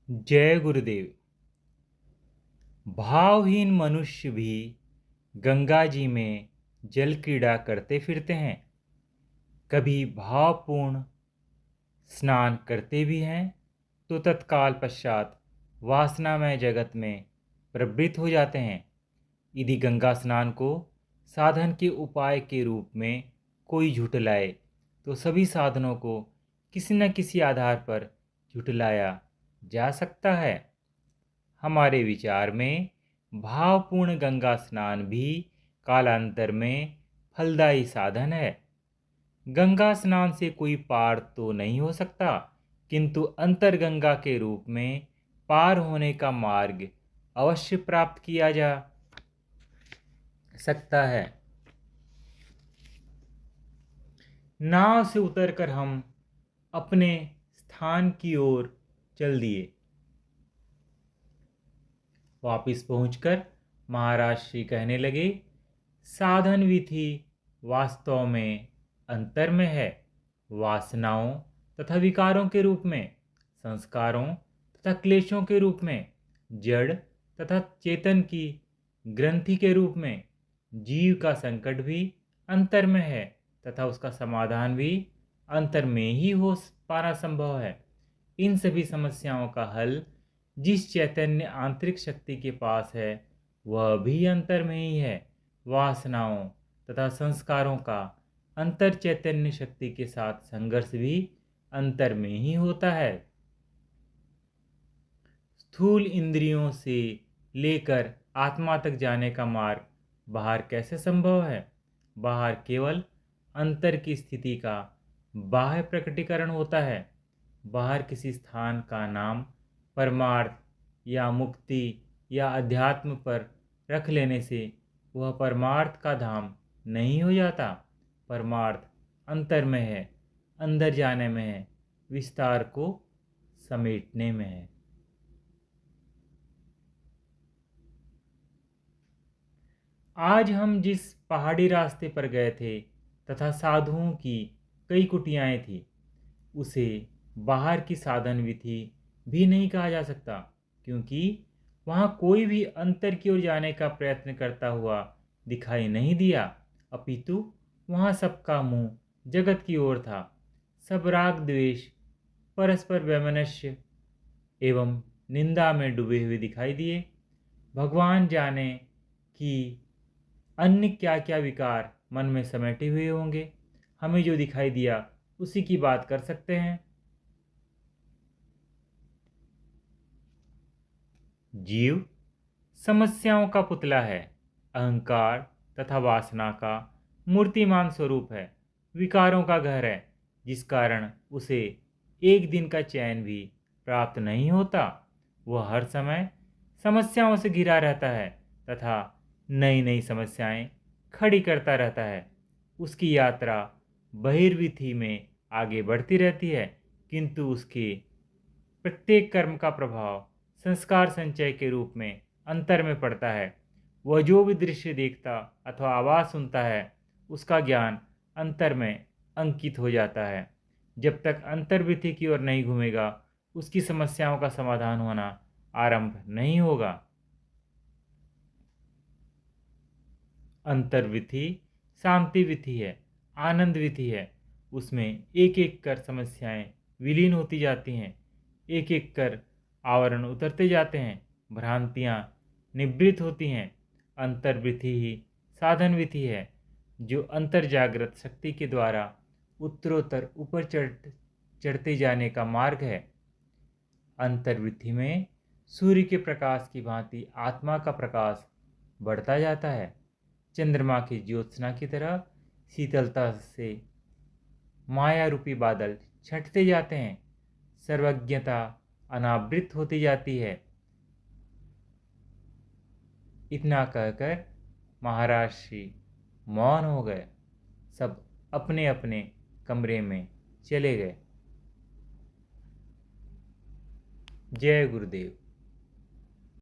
जय गुरुदेव। भावहीन मनुष्य भी गंगा जी में जल क्रीड़ा करते फिरते हैं। कभी भावपूर्ण स्नान करते भी हैं तो तत्काल पश्चात वासनामय जगत में प्रवृत्त हो जाते हैं। यदि गंगा स्नान को साधन के उपाय के रूप में कोई झुठलाए तो सभी साधनों को किसी न किसी आधार पर झुठलाया जा सकता है। हमारे विचार में भावपूर्ण गंगा स्नान भी कालांतर में फलदायी साधन है। गंगा स्नान से कोई पार तो नहीं हो सकता, किंतु अंतरगंगा के रूप में पार होने का मार्ग अवश्य प्राप्त किया जा सकता है। नाव से उतरकर हम अपने स्थान की ओर चल दिए। वापिस पहुंचकर महाराज श्री कहने लगे, साधन विधि वास्तव में अंतर में है। वासनाओं तथा विकारों के रूप में, संस्कारों तथा क्लेशों के रूप में, जड़ तथा चेतन की ग्रंथि के रूप में जीव का संकट भी अंतर में है तथा उसका समाधान भी अंतर में ही हो पाना संभव है। इन सभी समस्याओं का हल जिस चैतन्य आंतरिक शक्ति के पास है वह भी अंतर में ही है। वासनाओं तथा संस्कारों का अंतर चैतन्य शक्ति के साथ संघर्ष भी अंतर में ही होता है। स्थूल इंद्रियों से लेकर आत्मा तक जाने का मार्ग बाहर कैसे संभव है? बाहर केवल अंतर की स्थिति का बाह्य प्रकटीकरण होता है। बाहर किसी स्थान का नाम परमार्थ या मुक्ति या अध्यात्म पर रख लेने से वह परमार्थ का धाम नहीं हो जाता। परमार्थ अंतर में है, अंदर जाने में है, विस्तार को समेटने में है। आज हम जिस पहाड़ी रास्ते पर गए थे तथा साधुओं की कई कुटियाएं थी, उसे बाहर की साधन विधि भी नहीं कहा जा सकता, क्योंकि वहाँ कोई भी अंतर की ओर जाने का प्रयत्न करता हुआ दिखाई नहीं दिया। अपितु वहाँ सबका मुंह जगत की ओर था। सब राग द्वेष, परस्पर वैमनस्य एवं निंदा में डूबे हुए दिखाई दिए। भगवान जाने कि अन्य क्या क्या विकार मन में समेटे हुए होंगे। हमें जो दिखाई दिया उसी की बात कर सकते हैं। जीव समस्याओं का पुतला है, अहंकार तथा वासना का मूर्तिमान स्वरूप है, विकारों का घर है, जिस कारण उसे एक दिन का चैन भी प्राप्त नहीं होता। वह हर समय समस्याओं से घिरा रहता है तथा नई नई समस्याएं खड़ी करता रहता है। उसकी यात्रा बहिर्विधि में आगे बढ़ती रहती है, किंतु उसके प्रत्येक कर्म का प्रभाव संस्कार संचय के रूप में अंतर में पड़ता है। वह जो भी दृश्य देखता अथवा आवाज़ सुनता है, उसका ज्ञान अंतर में अंकित हो जाता है। जब तक अंतर्वृत्ति की ओर नहीं घूमेगा, उसकी समस्याओं का समाधान होना आरंभ नहीं होगा। अंतर्वृत्ति शांति विधि है, आनंद विधि है। उसमें एक एक कर समस्याएं विलीन होती जाती हैं, एक एक कर आवरण उतरते जाते हैं, भ्रांतियां निवृत्त होती हैं। अंतर्वृत्ति ही साधन विधि है, जो अंतर जागृत शक्ति के द्वारा उत्तरोत्तर ऊपर चढ़ते जाने का मार्ग है। अंतर्वृत्ति में सूर्य के प्रकाश की भांति आत्मा का प्रकाश बढ़ता जाता है। चंद्रमा की ज्योत्सना की तरह शीतलता से माया रूपी बादल छंटते जाते हैं। सर्वज्ञता अनावृत होती जाती है। इतना कहकर महाराज श्री मौन हो गए। सब अपने अपने कमरे में चले गए। जय गुरुदेव।